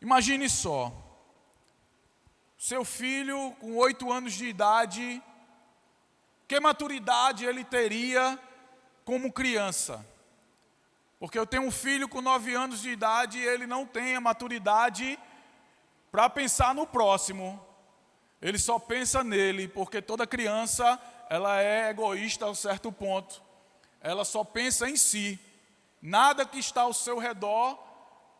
Imagine só, seu filho com 8 anos de idade, que maturidade ele teria como criança? Porque eu tenho um filho com 9 anos de idade e ele não tem a maturidade para pensar no próximo. Ele só pensa nele, porque toda criança, ela é egoísta a um certo ponto. Ela só pensa em si. Nada que está ao seu redor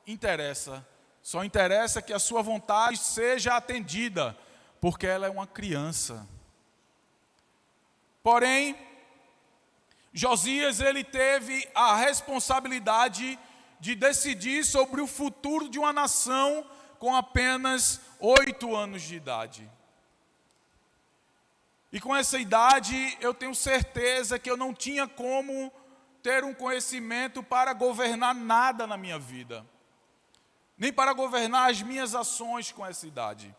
interessa. Só interessa que a sua vontade seja atendida, porque ela é uma criança. Porém, Josias, ele teve a responsabilidade de decidir sobre o futuro de uma nação com apenas 8 anos de idade. E com essa idade, eu tenho certeza que eu não tinha como ter um conhecimento para governar nada na minha vida, nem para governar as minhas ações com essa idade.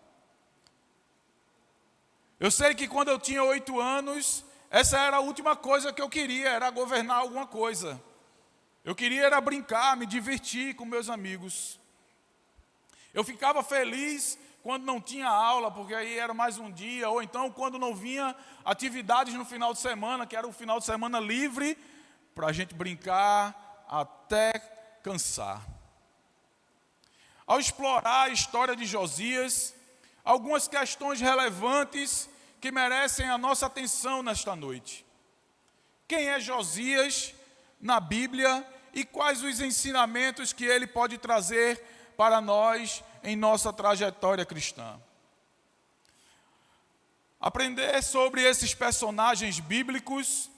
Eu sei que quando eu tinha 8 anos, essa era a última coisa que eu queria, era governar alguma coisa. Eu queria era brincar, me divertir com meus amigos. Eu ficava feliz quando não tinha aula, porque aí era mais um dia, ou então quando não vinha atividades no final de semana, que era o final de semana livre, para a gente brincar até cansar. Ao explorar a história de Josias, algumas questões relevantes que merecem a nossa atenção nesta noite. Quem é Josias na Bíblia e quais os ensinamentos que ele pode trazer para nós em nossa trajetória cristã? Aprender sobre esses personagens bíblicos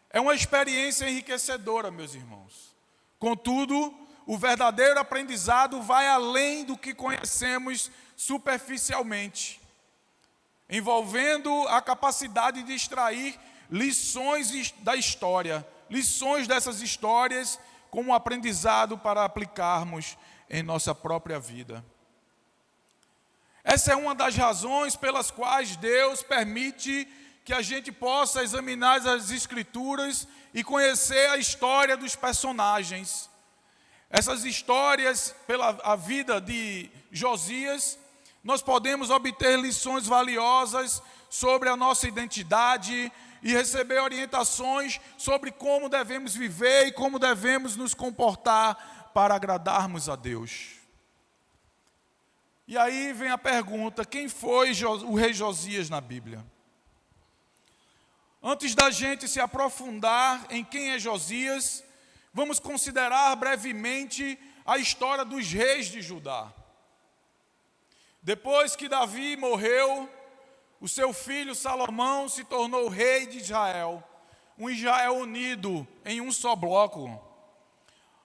é uma experiência enriquecedora, meus irmãos. Contudo, o verdadeiro aprendizado vai além do que conhecemos superficialmente, envolvendo a capacidade de extrair lições da história, lições dessas histórias como aprendizado para aplicarmos em nossa própria vida. Essa é uma das razões pelas quais Deus permite que a gente possa examinar as Escrituras e conhecer a história dos personagens. Essas histórias, pela vida de Josias, nós podemos obter lições valiosas sobre a nossa identidade e receber orientações sobre como devemos viver e como devemos nos comportar para agradarmos a Deus. E aí vem a pergunta: quem foi o rei Josias na Bíblia? Antes da gente se aprofundar em quem é Josias, vamos considerar brevemente a história dos reis de Judá. Depois que Davi morreu, o seu filho Salomão se tornou rei de Israel, um Israel unido em um só bloco.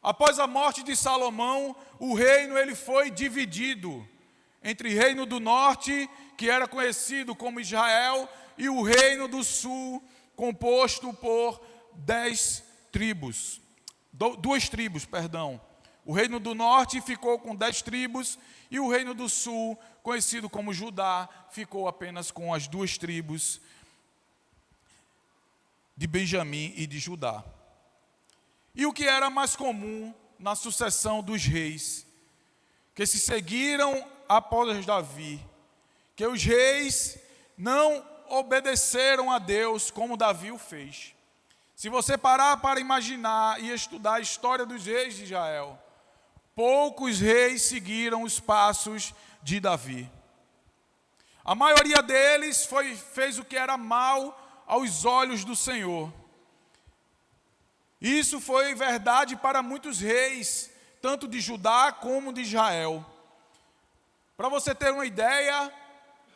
Após a morte de Salomão, o reino ele foi dividido entre o reino do norte, que era conhecido como Israel, e o reino do sul, composto por 10 tribos. 2 tribos, perdão. O reino do norte ficou com 10 tribos, e o reino do sul, conhecido como Judá, ficou apenas com as 2 tribos de Benjamim e de Judá. E o que era mais comum na sucessão dos reis, que se seguiram após Davi, que os reis não obedeceram a Deus como Davi o fez. Se você parar para imaginar e estudar a história dos reis de Israel, poucos reis seguiram os passos de Davi. A maioria deles fez o que era mal aos olhos do Senhor. Isso foi verdade para muitos reis, tanto de Judá como de Israel. Para você ter uma ideia,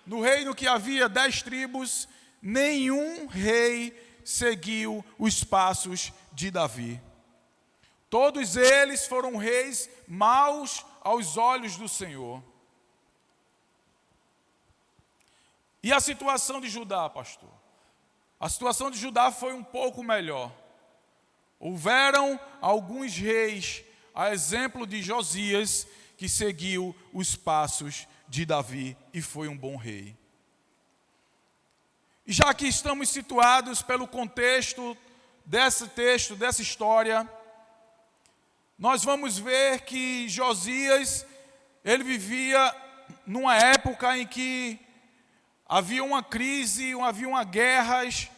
no reino que havia 10 tribos, nenhum rei seguiu os passos de Davi. Todos eles foram reis maus aos olhos do Senhor. E a situação de Judá, pastor? A situação de Judá foi um pouco melhor. Houveram alguns reis, a exemplo de Josias, que seguiu os passos de Davi e foi um bom rei. E já que estamos situados pelo contexto desse texto, dessa história, nós vamos ver que Josias ele vivia numa época em que havia uma crise, havia uma guerras,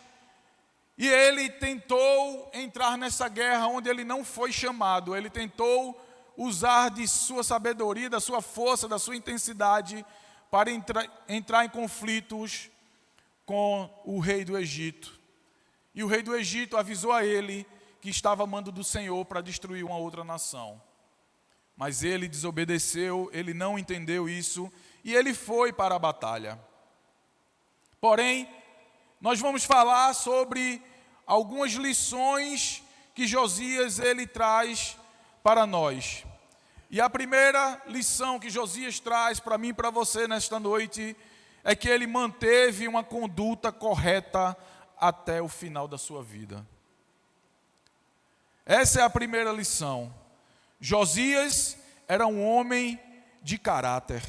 e ele tentou entrar nessa guerra onde ele não foi chamado. Ele tentou usar de sua sabedoria, da sua força, da sua intensidade para entrar em conflitos com o rei do Egito. E o rei do Egito avisou a ele que estava a mando do Senhor para destruir uma outra nação. Mas ele desobedeceu, ele não entendeu isso e ele foi para a batalha. Porém, nós vamos falar sobre algumas lições que Josias ele traz para nós. E a primeira lição que Josias traz para mim e para você nesta noite é que ele manteve uma conduta correta até o final da sua vida. Essa é a primeira lição. Josias era um homem de caráter.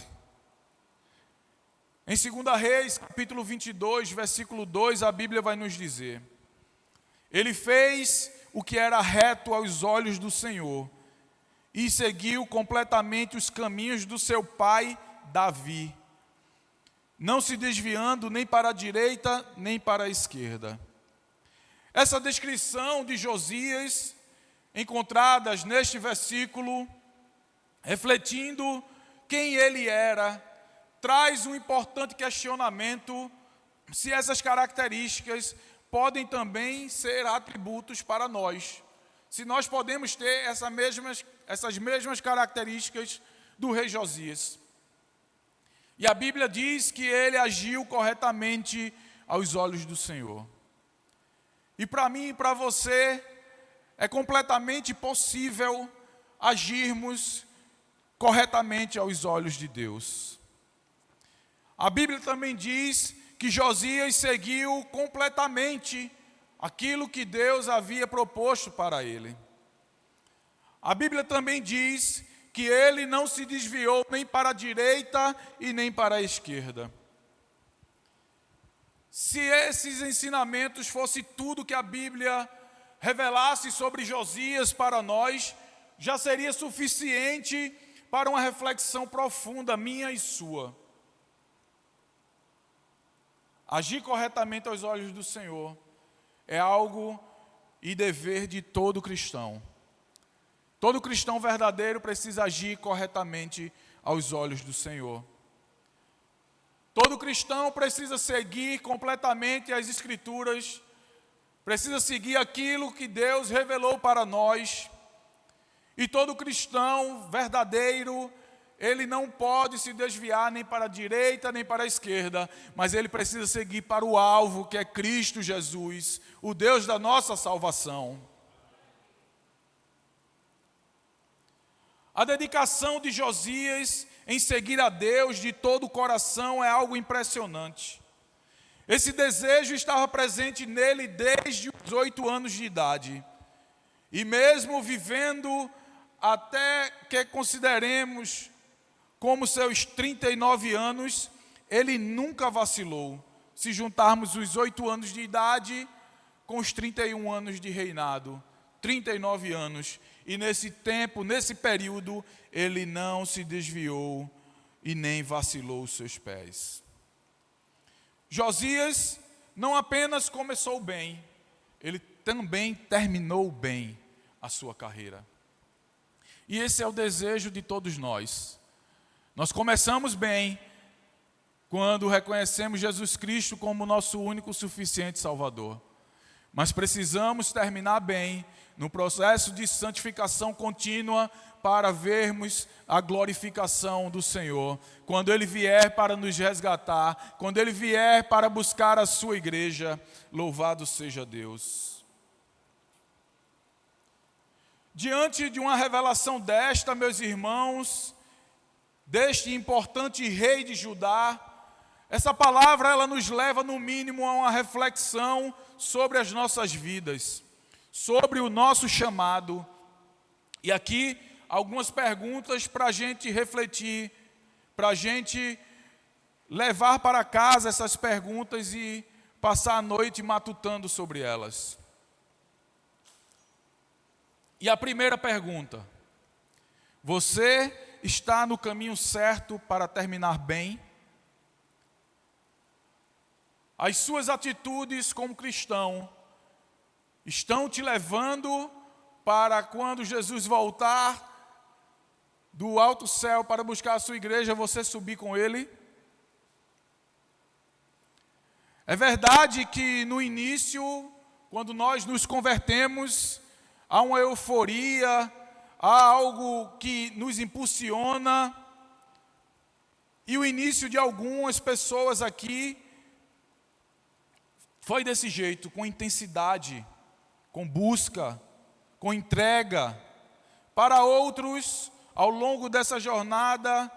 Em 2 Reis, capítulo 22, versículo 2, a Bíblia vai nos dizer: ele fez o que era reto aos olhos do Senhor e seguiu completamente os caminhos do seu pai Davi, não se desviando nem para a direita nem para a esquerda. Essa descrição de Josias, encontradas neste versículo, refletindo quem ele era, traz um importante questionamento se essas características podem também ser atributos para nós. Se nós podemos ter essas mesmas características do rei Josias. E a Bíblia diz que ele agiu corretamente aos olhos do Senhor. E para mim e para você, é completamente possível agirmos corretamente aos olhos de Deus. A Bíblia também diz que Josias seguiu completamente aquilo que Deus havia proposto para ele. A Bíblia também diz que ele não se desviou nem para a direita e nem para a esquerda. Se esses ensinamentos fossem tudo que a Bíblia revelasse sobre Josias para nós, já seria suficiente para uma reflexão profunda, minha e sua. Agir corretamente aos olhos do Senhor é algo e dever de todo cristão. Todo cristão verdadeiro precisa agir corretamente aos olhos do Senhor. Todo cristão precisa seguir completamente as Escrituras, precisa seguir aquilo que Deus revelou para nós. E todo cristão verdadeiro, ele não pode se desviar nem para a direita nem para a esquerda, mas ele precisa seguir para o alvo, que é Cristo Jesus, o Deus da nossa salvação. A dedicação de Josias em seguir a Deus de todo o coração é algo impressionante. Esse desejo estava presente nele desde os 8 anos de idade. E mesmo vivendo até que consideremos como seus 39 anos, ele nunca vacilou. Se juntarmos os 8 anos de idade com os 31 anos de reinado, 39 anos. E nesse tempo, nesse período, ele não se desviou e nem vacilou os seus pés. Josias não apenas começou bem, ele também terminou bem a sua carreira. E esse é o desejo de todos nós. Nós começamos bem quando reconhecemos Jesus Cristo como nosso único suficiente Salvador. Mas precisamos terminar bem no processo de santificação contínua para vermos a glorificação do Senhor. Quando Ele vier para nos resgatar, quando Ele vier para buscar a sua igreja, louvado seja Deus. Diante de uma revelação desta, meus irmãos, deste importante rei de Judá, essa palavra ela nos leva no mínimo a uma reflexão sobre as nossas vidas, sobre o nosso chamado. E aqui algumas perguntas para a gente refletir, para a gente levar para casa essas perguntas e passar a noite matutando sobre elas. E a primeira pergunta: você está no caminho certo para terminar bem? As suas atitudes como cristão estão te levando para quando Jesus voltar do alto céu para buscar a sua igreja, você subir com ele? É verdade que no início, quando nós nos convertemos, há uma euforia, há algo que nos impulsiona, e o início de algumas pessoas aqui foi desse jeito, com intensidade, com busca, com entrega. Para outros, ao longo dessa jornada,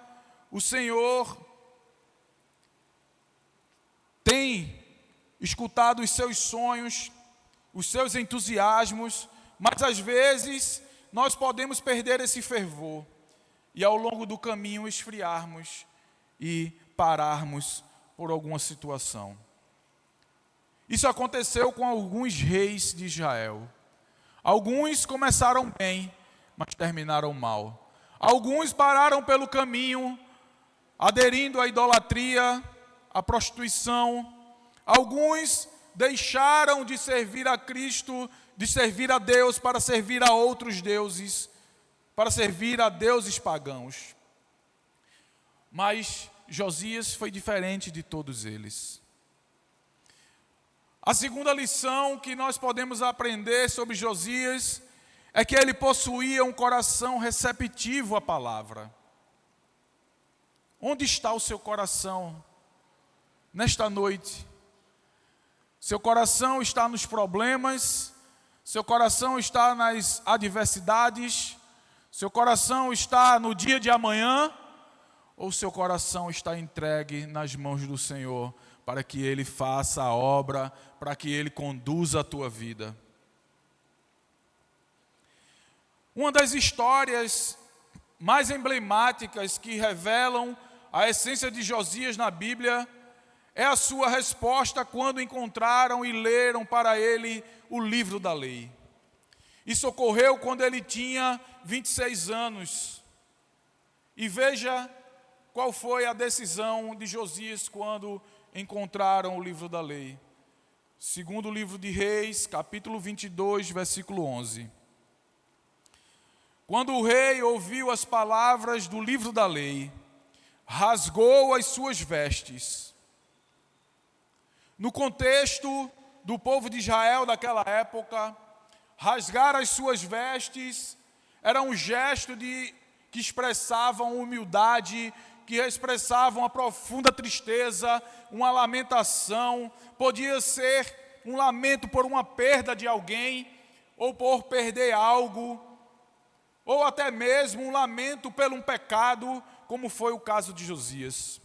o Senhor tem escutado os seus sonhos, os seus entusiasmos, mas às vezes nós podemos perder esse fervor e ao longo do caminho esfriarmos e pararmos por alguma situação. Isso aconteceu com alguns reis de Israel. Alguns começaram bem, mas terminaram mal. Alguns pararam pelo caminho, aderindo à idolatria, à prostituição. Alguns deixaram de servir a Cristo, de servir a Deus para servir a outros deuses, para servir a deuses pagãos. Mas Josias foi diferente de todos eles. A segunda lição que nós podemos aprender sobre Josias é que ele possuía um coração receptivo à palavra. Onde está o seu coração nesta noite? Seu coração está nos problemas, seu coração está nas adversidades, seu coração está no dia de amanhã, ou seu coração está entregue nas mãos do Senhor, para que Ele faça a obra, para que Ele conduza a tua vida? Uma das histórias mais emblemáticas que revelam a essência de Josias na Bíblia é a sua resposta quando encontraram e leram para ele o livro da lei. Isso ocorreu quando ele tinha 26 anos. E veja qual foi a decisão de Josias quando encontraram o livro da lei. Segundo o livro de Reis, capítulo 22, versículo 11. Quando o rei ouviu as palavras do livro da lei, rasgou as suas vestes. No contexto do povo de Israel daquela época, rasgar as suas vestes era um gesto que expressavam humildade, que expressavam uma profunda tristeza, uma lamentação. Podia ser um lamento por uma perda de alguém, ou por perder algo, ou até mesmo um lamento por um pecado, como foi o caso de Josias.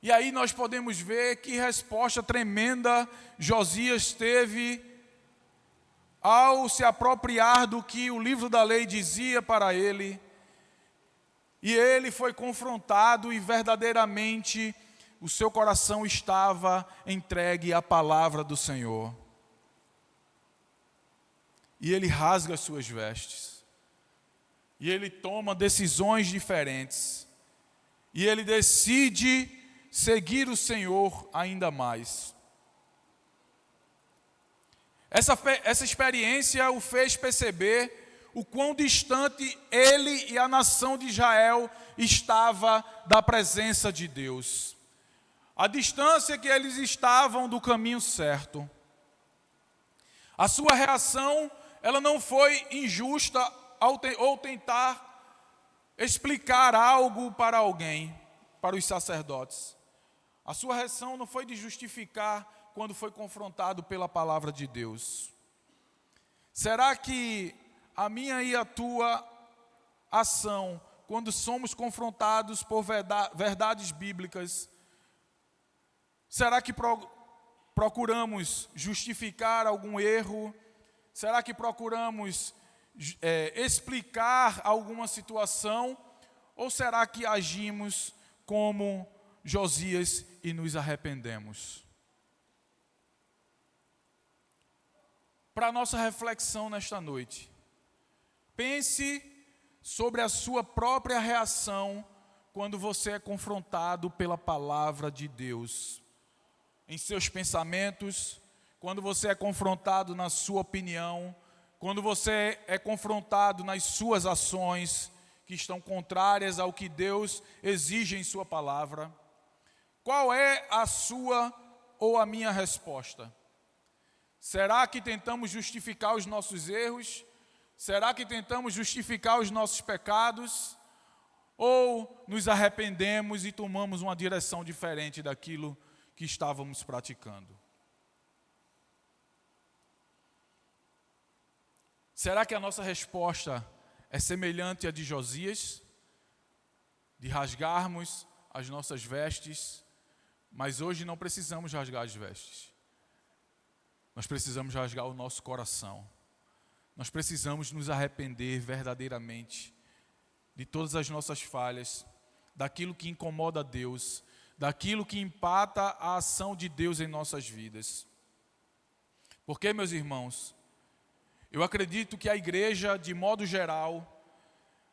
E aí nós podemos ver que resposta tremenda Josias teve ao se apropriar do que o livro da lei dizia para ele. E ele foi confrontado e verdadeiramente o seu coração estava entregue à palavra do Senhor. E ele rasga as suas vestes. E ele toma decisões diferentes. E ele decide seguir o Senhor ainda mais. Essa experiência o fez perceber o quão distante ele e a nação de Israel estava da presença de Deus. A distância que eles estavam do caminho certo. A sua reação, ela não foi injusta ou tentar explicar algo para alguém, para os sacerdotes. A sua reação não foi de justificar quando foi confrontado pela palavra de Deus. Será que a minha e a tua ação, quando somos confrontados por verdades bíblicas, será que procuramos justificar algum erro? Será que procuramos explicar alguma situação? Ou será que agimos como Josias e nos arrependemos? Para a nossa reflexão nesta noite, pense sobre a sua própria reação quando você é confrontado pela palavra de Deus. Em seus pensamentos, quando você é confrontado na sua opinião, quando você é confrontado nas suas ações que estão contrárias ao que Deus exige em sua palavra. Qual é a sua ou a minha resposta? Será que tentamos justificar os nossos erros? Será que tentamos justificar os nossos pecados? Ou nos arrependemos e tomamos uma direção diferente daquilo que estávamos praticando? Será que a nossa resposta é semelhante à de Josias? De rasgarmos as nossas vestes, mas hoje não precisamos rasgar as vestes. Nós precisamos rasgar o nosso coração. Nós precisamos nos arrepender verdadeiramente de todas as nossas falhas, daquilo que incomoda a Deus, daquilo que empata a ação de Deus em nossas vidas. Porque, meus irmãos, eu acredito que a igreja, de modo geral,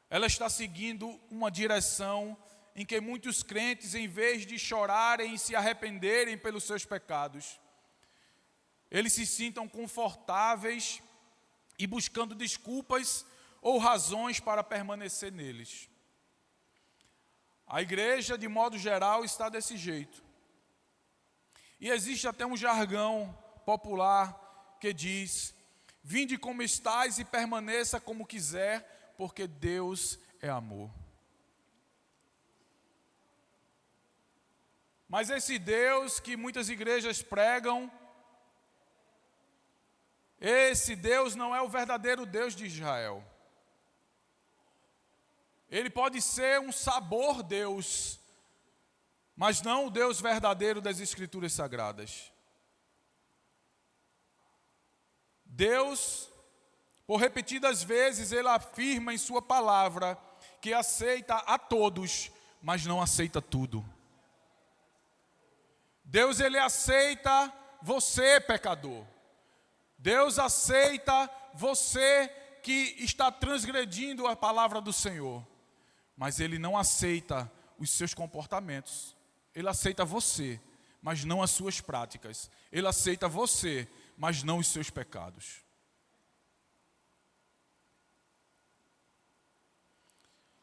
ela está seguindo uma direção em que muitos crentes, em vez de chorarem e se arrependerem pelos seus pecados, eles se sintam confortáveis e buscando desculpas ou razões para permanecer neles. A igreja, de modo geral, está desse jeito. E existe até um jargão popular que diz: vinde como estais e permaneça como quiser, porque Deus é amor. Mas esse Deus que muitas igrejas pregam, esse Deus não é o verdadeiro Deus de Israel. Ele pode ser um sabor Deus, mas não o Deus verdadeiro das Escrituras Sagradas. Deus, por repetidas vezes, ele afirma em sua palavra que aceita a todos, mas não aceita tudo. Deus, ele aceita você, pecador. Deus aceita você que está transgredindo a palavra do Senhor. Mas ele não aceita os seus comportamentos. Ele aceita você, mas não as suas práticas. Ele aceita você, mas não os seus pecados.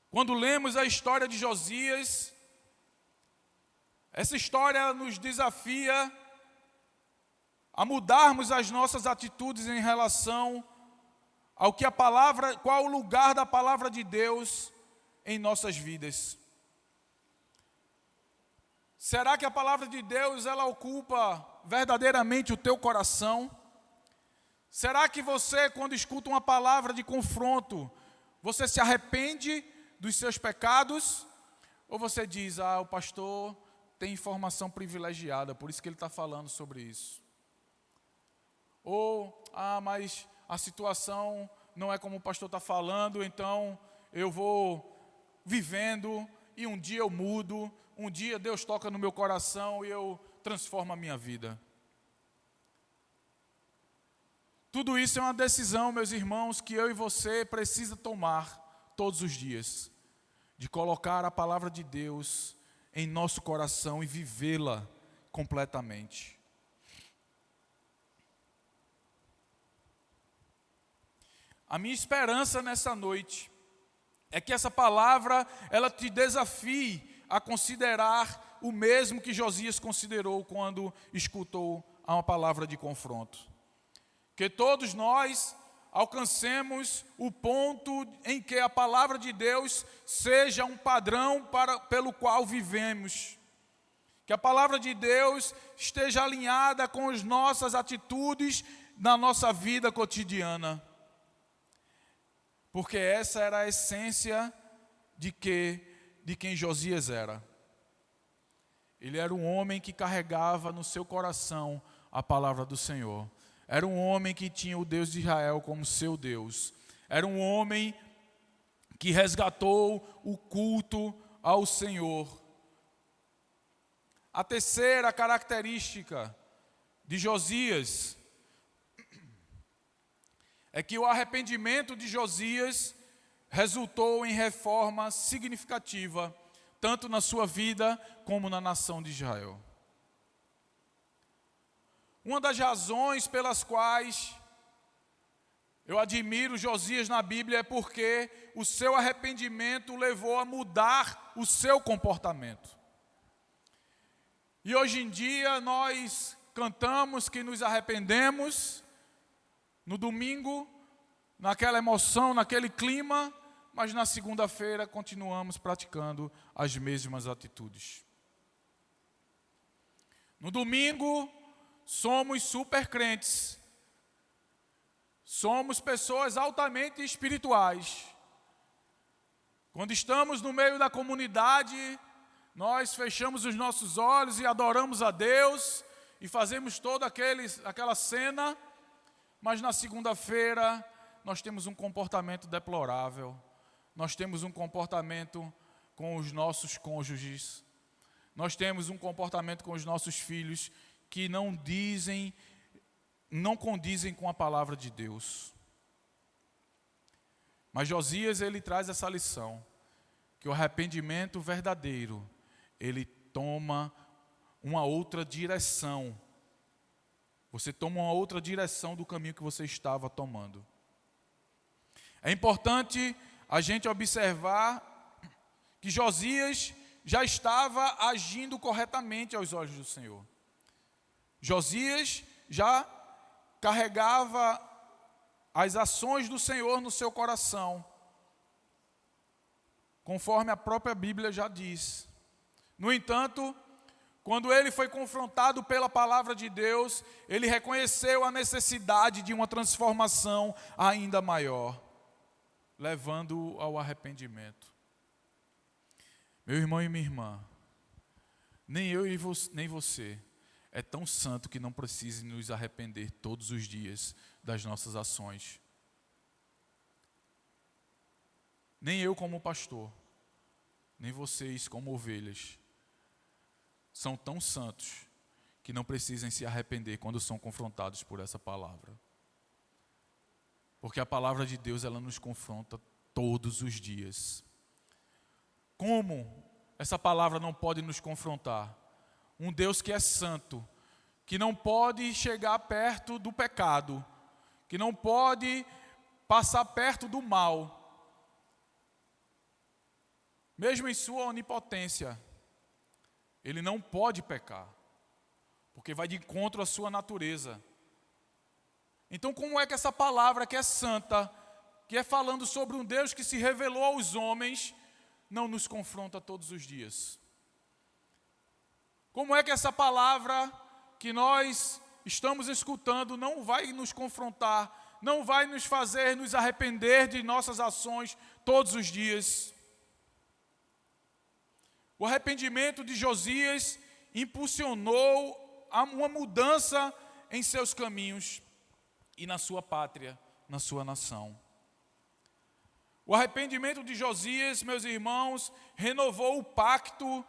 Quando lemos a história de Josias, essa história nos desafia a mudarmos as nossas atitudes em relação ao que a palavra, qual o lugar da palavra de Deus em nossas vidas. Será que a palavra de Deus, ela ocupa verdadeiramente o teu coração? Será que você, quando escuta uma palavra de confronto, você se arrepende dos seus pecados? Ou você diz: o pastor tem informação privilegiada, por isso que ele está falando sobre isso. Ou, mas a situação não é como o pastor está falando, então eu vou vivendo e um dia eu mudo, um dia Deus toca no meu coração e eu transformo a minha vida. Tudo isso é uma decisão, meus irmãos, que eu e você precisa tomar todos os dias, de colocar a palavra de Deus em nosso coração e vivê-la completamente. A minha esperança nessa noite é que essa palavra, ela te desafie a considerar o mesmo que Josias considerou quando escutou uma palavra de confronto. Que todos nós alcancemos o ponto em que a palavra de Deus seja um padrão pelo qual vivemos. Que a palavra de Deus esteja alinhada com as nossas atitudes na nossa vida cotidiana. Porque essa era a essência de quem Josias era. Ele era um homem que carregava no seu coração a palavra do Senhor. Era um homem que tinha o Deus de Israel como seu Deus. Era um homem que resgatou o culto ao Senhor. A terceira característica de Josias é que o arrependimento de Josias resultou em reforma significativa, tanto na sua vida como na nação de Israel. Uma das razões pelas quais eu admiro Josias na Bíblia é porque o seu arrependimento levou a mudar o seu comportamento. E hoje em dia nós cantamos que nos arrependemos no domingo, naquela emoção, naquele clima, mas na segunda-feira continuamos praticando as mesmas atitudes. No domingo, somos super crentes, somos pessoas altamente espirituais. Quando estamos no meio da comunidade, nós fechamos os nossos olhos e adoramos a Deus e fazemos toda aquela cena, mas na segunda-feira nós temos um comportamento deplorável, nós temos um comportamento com os nossos cônjuges, nós temos um comportamento com os nossos filhos que não condizem com a palavra de Deus. Mas Josias, ele traz essa lição, que o arrependimento verdadeiro, ele toma uma outra direção. Você toma uma outra direção do caminho que você estava tomando. É importante a gente observar que Josias já estava agindo corretamente aos olhos do Senhor. Josias já carregava as ações do Senhor no seu coração, conforme a própria Bíblia já diz. No entanto, quando ele foi confrontado pela palavra de Deus, ele reconheceu a necessidade de uma transformação ainda maior, levando-o ao arrependimento. Meu irmão e minha irmã, nem eu nem você é tão santo que não precise nos arrepender todos os dias das nossas ações. Nem eu como pastor, nem vocês como ovelhas, são tão santos que não precisem se arrepender quando são confrontados por essa palavra. Porque a palavra de Deus, ela nos confronta todos os dias. Como essa palavra não pode nos confrontar? Um Deus que é santo, que não pode chegar perto do pecado, que não pode passar perto do mal. Mesmo em sua onipotência, ele não pode pecar, porque vai de encontro à sua natureza. Então, como é que essa palavra que é santa, que é falando sobre um Deus que se revelou aos homens, não nos confronta todos os dias? Como é que essa palavra que nós estamos escutando não vai nos confrontar, não vai nos fazer nos arrepender de nossas ações todos os dias? O arrependimento de Josias impulsionou uma mudança em seus caminhos e na sua pátria, na sua nação. O arrependimento de Josias, meus irmãos, renovou o pacto,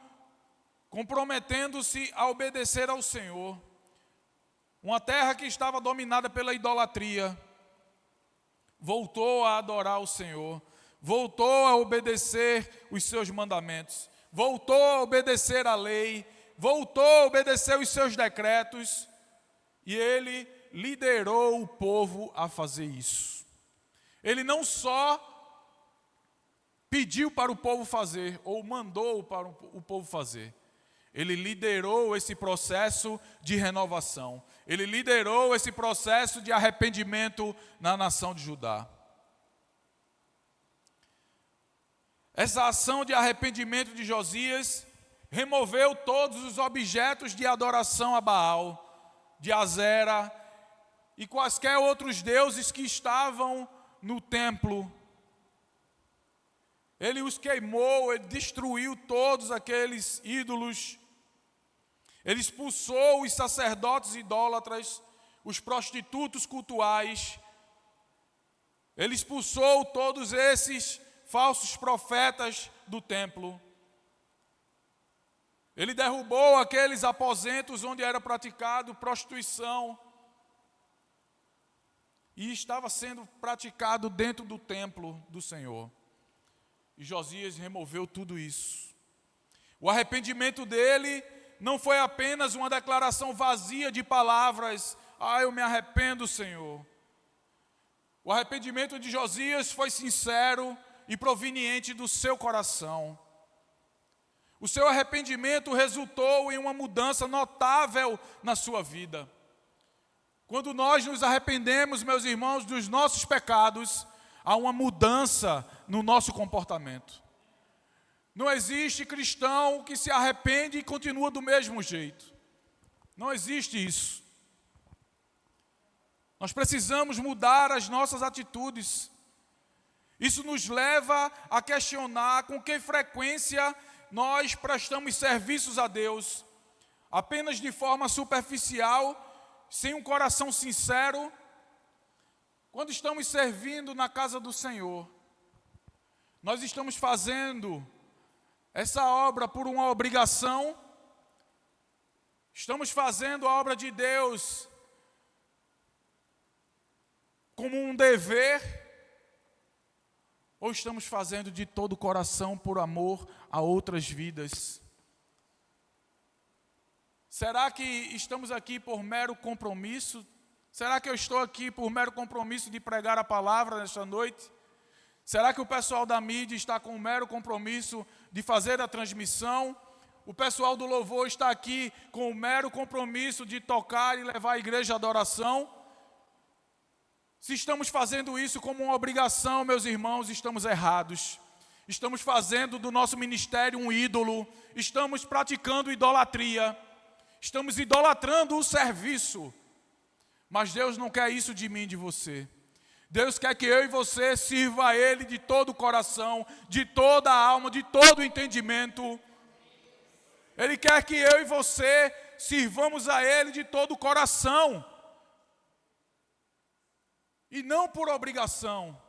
comprometendo-se a obedecer ao Senhor. Uma terra que estava dominada pela idolatria, voltou a adorar o Senhor, voltou a obedecer os seus mandamentos, voltou a obedecer a lei, voltou a obedecer os seus decretos, e ele liderou o povo a fazer isso. Ele não só pediu para o povo fazer, ou mandou para o povo fazer, ele liderou esse processo de renovação, ele liderou esse processo de arrependimento na nação de Judá. Essa ação de arrependimento de Josias removeu todos os objetos de adoração a Baal, de Azera e quaisquer outros deuses que estavam no templo. Ele os queimou, ele destruiu todos aqueles ídolos. Ele expulsou os sacerdotes idólatras, os prostitutos cultuais. Ele expulsou todos esses falsos profetas do templo. Ele derrubou aqueles aposentos onde era praticado prostituição e estava sendo praticado dentro do templo do Senhor. E Josias removeu tudo isso. O arrependimento dele não foi apenas uma declaração vazia de palavras, eu me arrependo, Senhor. O arrependimento de Josias foi sincero e proveniente do seu coração. O seu arrependimento resultou em uma mudança notável na sua vida. Quando nós nos arrependemos, meus irmãos, dos nossos pecados, há uma mudança no nosso comportamento. Não existe cristão que se arrepende e continua do mesmo jeito. Não existe isso. Nós precisamos mudar as nossas atitudes. Isso nos leva a questionar com que frequência nós prestamos serviços a Deus, apenas de forma superficial, sem um coração sincero. Quando estamos servindo na casa do Senhor, nós estamos fazendo essa obra por uma obrigação? Estamos fazendo a obra de Deus como um dever? Ou estamos fazendo de todo o coração por amor a outras vidas? Será que estamos aqui por mero compromisso? Será que eu estou aqui por mero compromisso de pregar a palavra nesta noite? Será que o pessoal da mídia está com um mero compromisso de fazer a transmissão? O pessoal do louvor está aqui com o mero compromisso de tocar e levar a igreja à adoração? Se estamos fazendo isso como uma obrigação, meus irmãos, estamos errados. Estamos fazendo do nosso ministério um ídolo. Estamos praticando idolatria. Estamos idolatrando o serviço. Mas Deus não quer isso de mim e de você. Deus quer que eu e você sirva a Ele de todo o coração, de toda a alma, de todo o entendimento. Ele quer que eu e você sirvamos a Ele de todo o coração. E não por obrigação.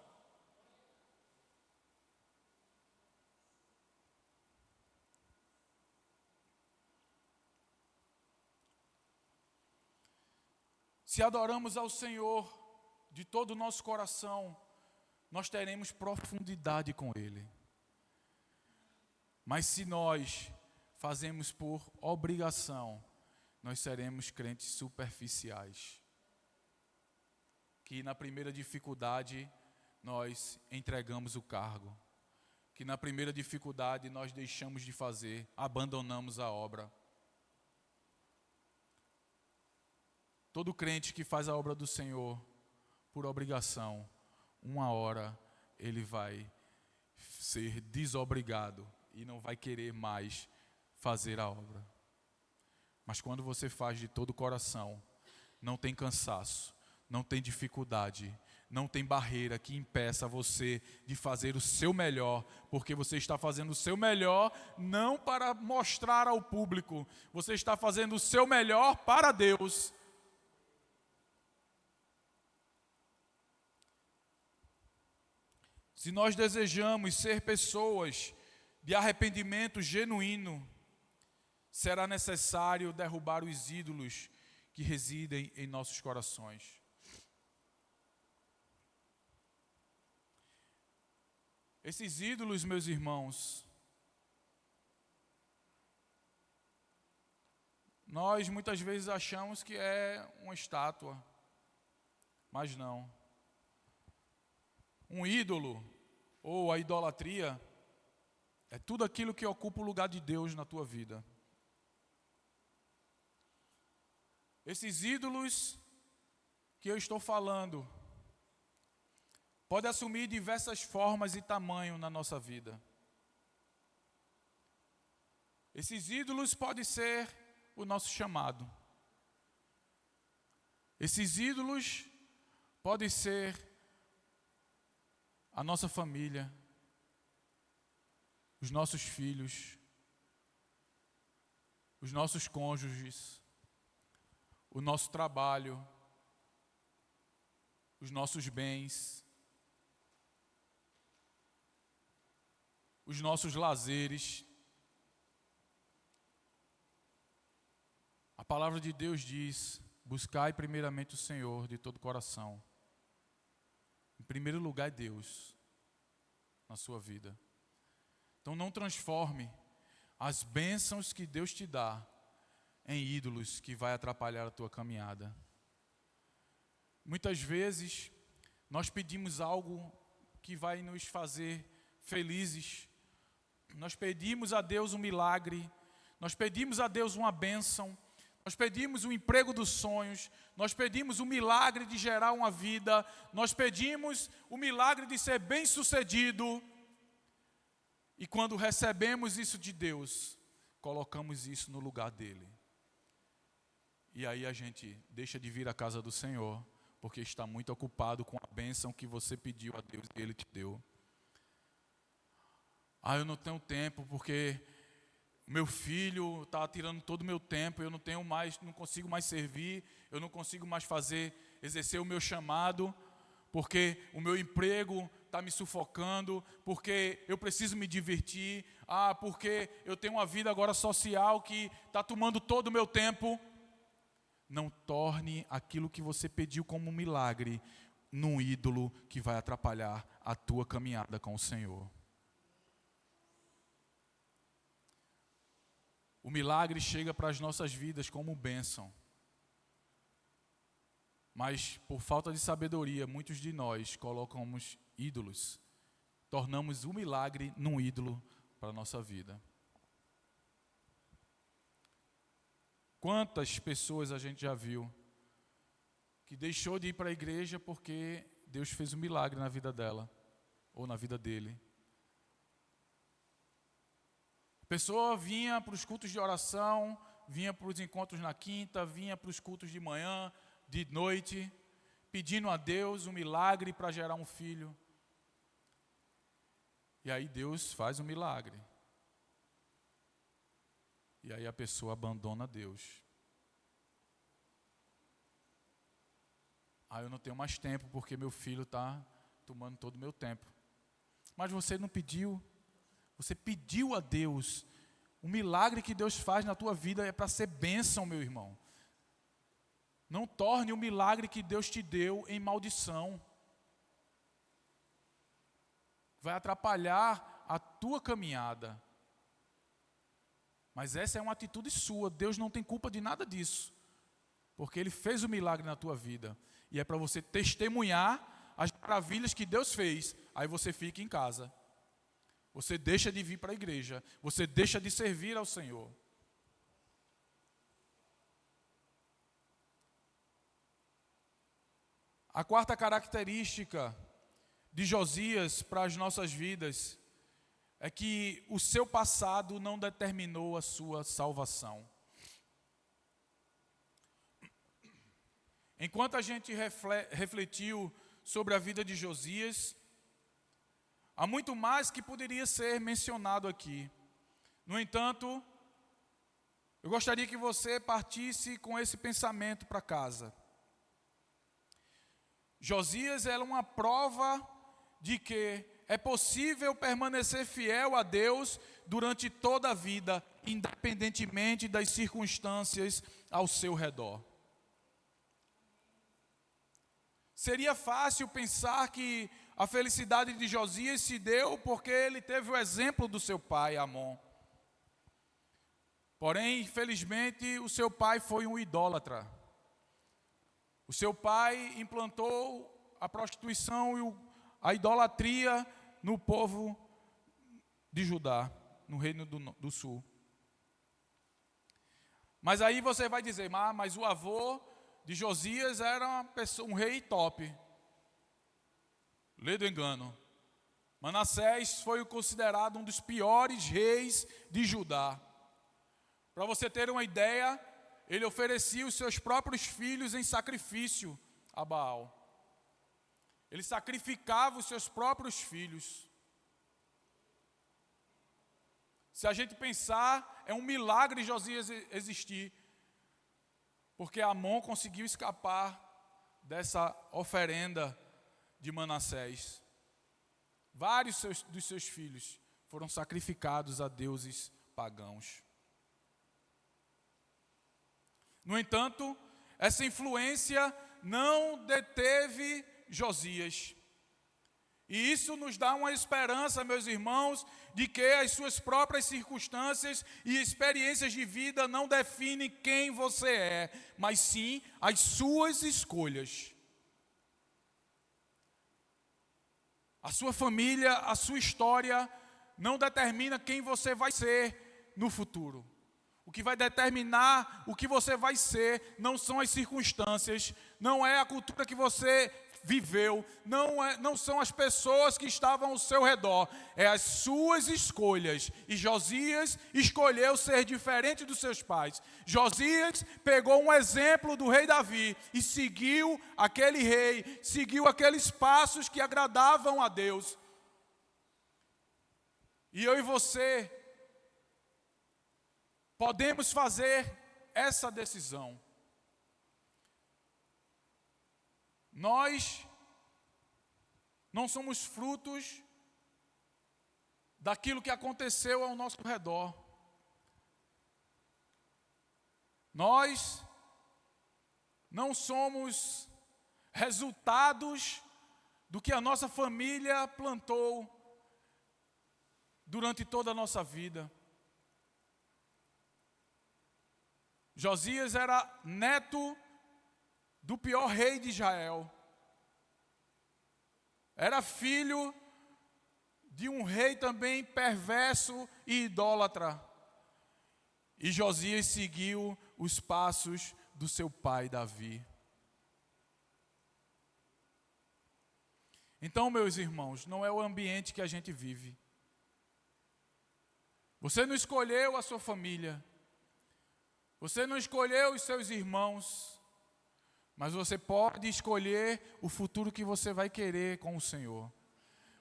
Se adoramos ao Senhor de todo o nosso coração, nós teremos profundidade com Ele. Mas se nós fazemos por obrigação, nós seremos crentes superficiais. Que na primeira dificuldade nós entregamos o cargo. Que na primeira dificuldade nós deixamos de fazer, abandonamos a obra. Todo crente que faz a obra do Senhor por obrigação, uma hora ele vai ser desobrigado e não vai querer mais fazer a obra. Mas quando você faz de todo o coração, não tem cansaço, não tem dificuldade, não tem barreira que impeça você de fazer o seu melhor, porque você está fazendo o seu melhor não para mostrar ao público, você está fazendo o seu melhor para Deus. Se nós desejamos ser pessoas de arrependimento genuíno, será necessário derrubar os ídolos que residem em nossos corações. Esses ídolos, meus irmãos, nós muitas vezes achamos que é uma estátua, mas não. Um ídolo, ou a idolatria, é tudo aquilo que ocupa o lugar de Deus na tua vida. Esses ídolos que eu estou falando, podem assumir diversas formas e tamanho na nossa vida. Esses ídolos podem ser o nosso chamado. Esses ídolos podem ser a nossa família, os nossos filhos, os nossos cônjuges, o nosso trabalho, os nossos bens, os nossos lazeres. A palavra de Deus diz: buscai primeiramente o Senhor de todo o coração. Em primeiro lugar é Deus na sua vida. Então não transforme as bênçãos que Deus te dá em ídolos que vai atrapalhar a tua caminhada. Muitas vezes nós pedimos algo que vai nos fazer felizes. Nós pedimos a Deus um milagre, nós pedimos a Deus uma bênção, nós pedimos o emprego dos sonhos, nós pedimos o milagre de gerar uma vida, nós pedimos o milagre de ser bem-sucedido. E quando recebemos isso de Deus, colocamos isso no lugar dele. E aí a gente deixa de vir à casa do Senhor, porque está muito ocupado com a bênção que você pediu a Deus e Ele te deu. Eu não tenho tempo porque meu filho está tirando todo o meu tempo, eu não consigo mais servir, eu não consigo mais exercer o meu chamado, porque o meu emprego está me sufocando, porque eu preciso me divertir, porque eu tenho uma vida agora social que está tomando todo o meu tempo. Não torne aquilo que você pediu como um milagre num ídolo que vai atrapalhar a tua caminhada com o Senhor. O milagre chega para as nossas vidas como bênção. Mas por falta de sabedoria, muitos de nós colocamos ídolos. Tornamos o milagre num ídolo para a nossa vida. Quantas pessoas a gente já viu que deixou de ir para a igreja porque Deus fez um milagre na vida dela ou na vida dele. A pessoa vinha para os cultos de oração, vinha para os encontros na quinta, vinha para os cultos de manhã, de noite, pedindo a Deus um milagre para gerar um filho. E aí Deus faz um milagre. E aí a pessoa abandona Deus. Eu não tenho mais tempo porque meu filho está tomando todo o meu tempo. Mas você não pediu. Você pediu a Deus. O milagre que Deus faz na tua vida é para ser bênção, meu irmão. Não torne o milagre que Deus te deu em maldição. Vai atrapalhar a tua caminhada. Mas essa é uma atitude sua. Deus não tem culpa de nada disso. Porque Ele fez o milagre na tua vida. E é para você testemunhar as maravilhas que Deus fez. Aí você fica em casa. Você deixa de vir para a igreja. Você deixa de servir ao Senhor. A quarta característica de Josias para as nossas vidas é que o seu passado não determinou a sua salvação. Enquanto a gente refletiu sobre a vida de Josias, há muito mais que poderia ser mencionado aqui. No entanto, eu gostaria que você partisse com esse pensamento para casa. Josias era uma prova de que é possível permanecer fiel a Deus durante toda a vida, independentemente das circunstâncias ao seu redor. Seria fácil pensar que a felicidade de Josias se deu porque ele teve o exemplo do seu pai, Amon. Porém, infelizmente, o seu pai foi um idólatra. O seu pai implantou a prostituição e a idolatria no povo de Judá, no reino do sul. Mas aí você vai dizer, mas o avô de Josias era um rei top. Lê do engano. Manassés foi considerado um dos piores reis de Judá. Para você ter uma ideia, ele oferecia os seus próprios filhos em sacrifício a Baal. Ele sacrificava os seus próprios filhos. Se a gente pensar, é um milagre Josias existir, porque Amon conseguiu escapar dessa oferenda de Manassés. Vários dos seus filhos foram sacrificados a deuses pagãos. No entanto, essa influência não deteve Josias. E isso nos dá uma esperança, meus irmãos, de que as suas próprias circunstâncias e experiências de vida não definem quem você é, mas sim as suas escolhas. A sua família, a sua história não determina quem você vai ser no futuro. O que vai determinar o que você vai ser não são as circunstâncias, não é a cultura que você viveu, não são as pessoas que estavam ao seu redor, é as suas escolhas. E Josias escolheu ser diferente dos seus pais. Josias pegou um exemplo do rei Davi e seguiu aquele rei, seguiu aqueles passos que agradavam a Deus. E eu e você podemos fazer essa decisão. Nós não somos frutos daquilo que aconteceu ao nosso redor. Nós não somos resultados do que a nossa família plantou durante toda a nossa vida. Josias era neto do pior rei de Israel. Era filho de um rei também perverso e idólatra. E Josias seguiu os passos do seu pai Davi. Então, meus irmãos, não é o ambiente que a gente vive. Você não escolheu a sua família. Você não escolheu os seus irmãos. Mas você pode escolher o futuro que você vai querer com o Senhor.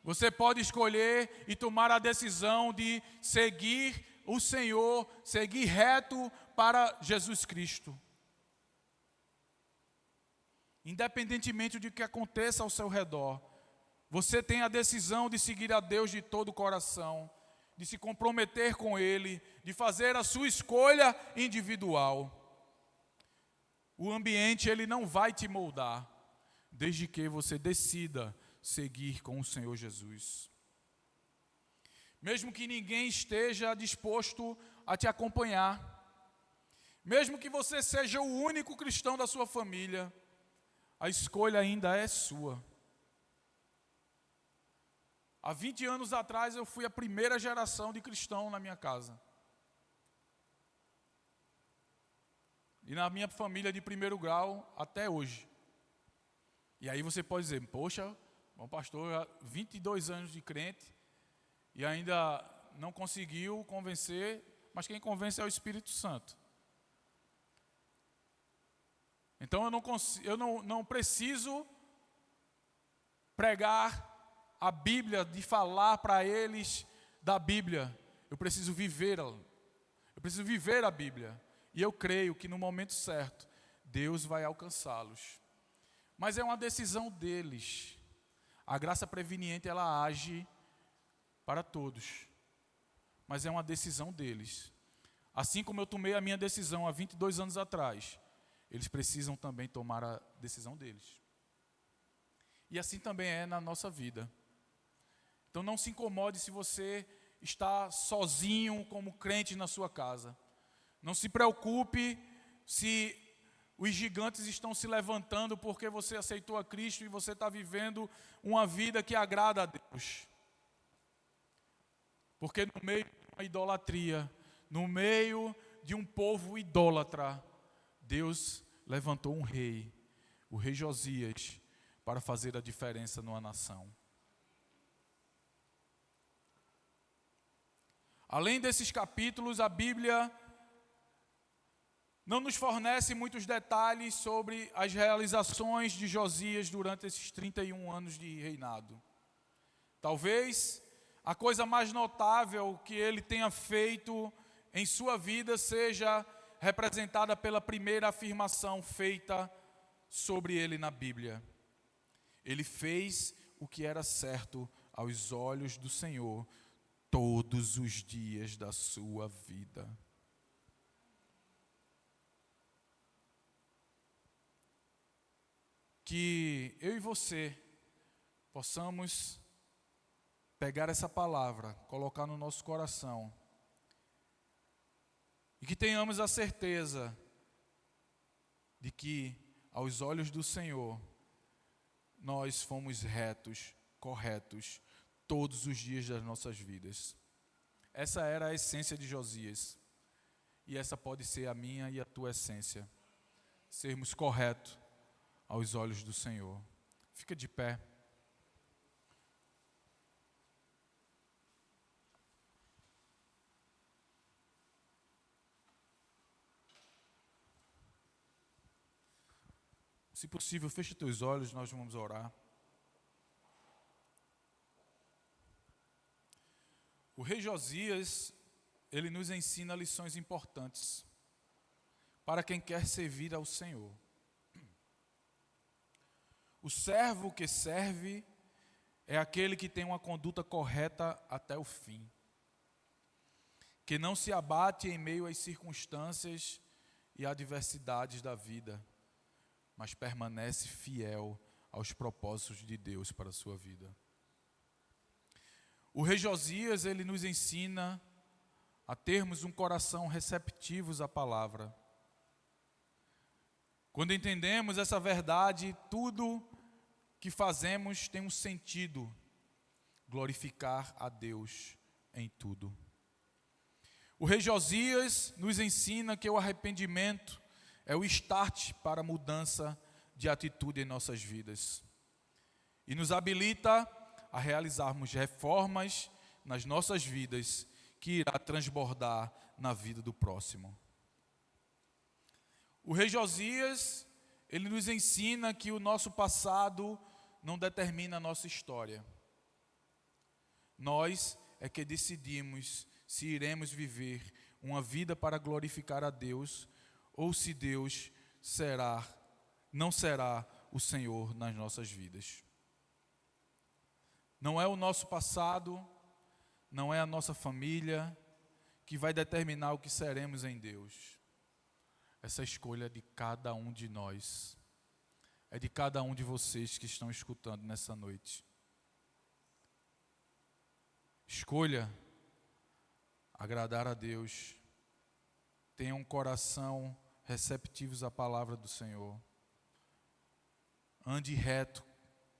Você pode escolher e tomar a decisão de seguir o Senhor, seguir reto para Jesus Cristo. Independentemente do que aconteça ao seu redor, você tem a decisão de seguir a Deus de todo o coração, de se comprometer com Ele, de fazer a sua escolha individual. O ambiente, ele não vai te moldar, desde que você decida seguir com o Senhor Jesus. Mesmo que ninguém esteja disposto a te acompanhar, mesmo que você seja o único cristão da sua família, a escolha ainda é sua. Há 20 anos atrás eu fui a primeira geração de cristão na minha casa. E na minha família de primeiro grau até hoje. E aí você pode dizer, poxa, bom pastor, 22 anos de crente e ainda não conseguiu convencer, mas quem convence é o Espírito Santo. Então eu não preciso pregar a Bíblia, de falar para eles da Bíblia. Eu preciso vivê-la. Eu preciso viver a Bíblia. E eu creio que no momento certo, Deus vai alcançá-los. Mas é uma decisão deles. A graça preveniente, ela age para todos. Mas é uma decisão deles. Assim como eu tomei a minha decisão há 22 anos atrás, eles precisam também tomar a decisão deles. E assim também é na nossa vida. Então não se incomode se você está sozinho como crente na sua casa. Não se preocupe se os gigantes estão se levantando porque você aceitou a Cristo e você está vivendo uma vida que agrada a Deus. Porque no meio de uma idolatria, no meio de um povo idólatra, Deus levantou um rei, o rei Josias, para fazer a diferença numa nação. Além desses capítulos, a Bíblia não nos fornece muitos detalhes sobre as realizações de Josias durante esses 31 anos de reinado. Talvez a coisa mais notável que ele tenha feito em sua vida seja representada pela primeira afirmação feita sobre ele na Bíblia. Ele fez o que era certo aos olhos do Senhor todos os dias da sua vida. Que eu e você possamos pegar essa palavra, colocar no nosso coração, e que tenhamos a certeza de que, aos olhos do Senhor, nós fomos retos, corretos, todos os dias das nossas vidas. Essa era a essência de Josias, e essa pode ser a minha e a tua essência, sermos corretos aos olhos do Senhor. Fica de pé. Se possível, feche teus olhos, nós vamos orar. O rei Josias, ele nos ensina lições importantes para quem quer servir ao Senhor. O servo que serve é aquele que tem uma conduta correta até o fim, que não se abate em meio às circunstâncias e adversidades da vida, mas permanece fiel aos propósitos de Deus para a sua vida. O rei Josias, ele nos ensina a termos um coração receptivos à palavra. Quando entendemos essa verdade, tudo que fazemos tem um sentido: glorificar a Deus em tudo. O rei Josias nos ensina que o arrependimento é o start para a mudança de atitude em nossas vidas. E nos habilita a realizarmos reformas nas nossas vidas, que irá transbordar na vida do próximo. O rei Josias, ele nos ensina que o nosso passado não determina a nossa história. Nós é que decidimos se iremos viver uma vida para glorificar a Deus, ou se Deus não será o Senhor nas nossas vidas. Não é o nosso passado, não é a nossa família que vai determinar o que seremos em Deus. Essa escolha é de cada um de nós, é de cada um de vocês que estão escutando nessa noite. Escolha agradar a Deus, tenha um coração receptivos à palavra do Senhor. Ande reto,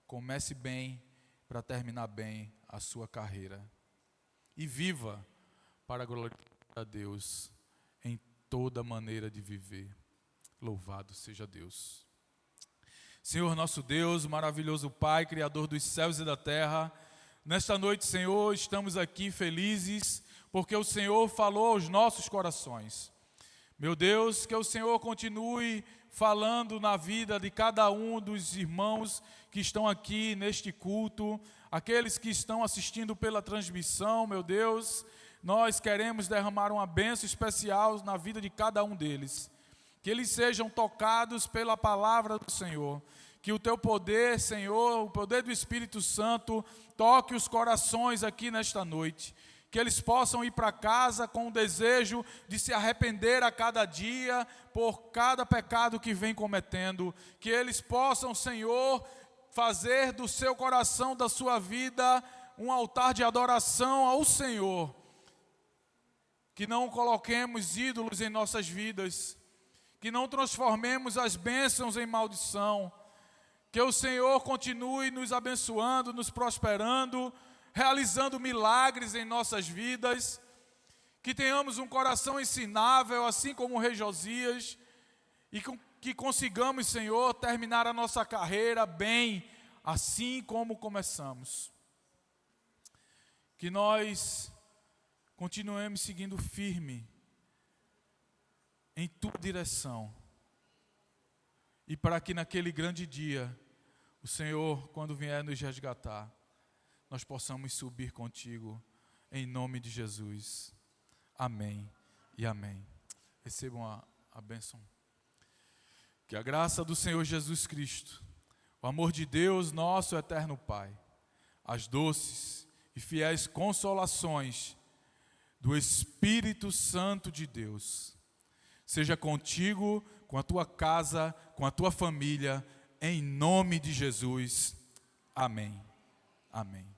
comece bem para terminar bem a sua carreira. E viva para glorificar a Deus em toda maneira de viver. Louvado seja Deus. Senhor nosso Deus, maravilhoso Pai, Criador dos céus e da terra, nesta noite, Senhor, estamos aqui felizes porque o Senhor falou aos nossos corações. Meu Deus, que o Senhor continue falando na vida de cada um dos irmãos que estão aqui neste culto, aqueles que estão assistindo pela transmissão, meu Deus, nós queremos derramar uma bênção especial na vida de cada um deles. Que eles sejam tocados pela palavra do Senhor. Que o teu poder, Senhor, o poder do Espírito Santo, toque os corações aqui nesta noite. Que eles possam ir para casa com o desejo de se arrepender a cada dia por cada pecado que vem cometendo. Que eles possam, Senhor, fazer do seu coração, da sua vida, um altar de adoração ao Senhor. Que não coloquemos ídolos em nossas vidas. Que não transformemos as bênçãos em maldição. Que o Senhor continue nos abençoando, nos prosperando, realizando milagres em nossas vidas, que tenhamos um coração ensinável, assim como o rei Josias, e que consigamos, Senhor, terminar a nossa carreira bem, assim como começamos. Que nós continuemos seguindo firme em tua direção, e para que naquele grande dia, o Senhor, quando vier nos resgatar, nós possamos subir contigo, em nome de Jesus. Amém e amém. Recebam a bênção. Que a graça do Senhor Jesus Cristo, o amor de Deus, nosso eterno Pai, as doces e fiéis consolações do Espírito Santo de Deus, seja contigo, com a tua casa, com a tua família, em nome de Jesus. Amém. Amém.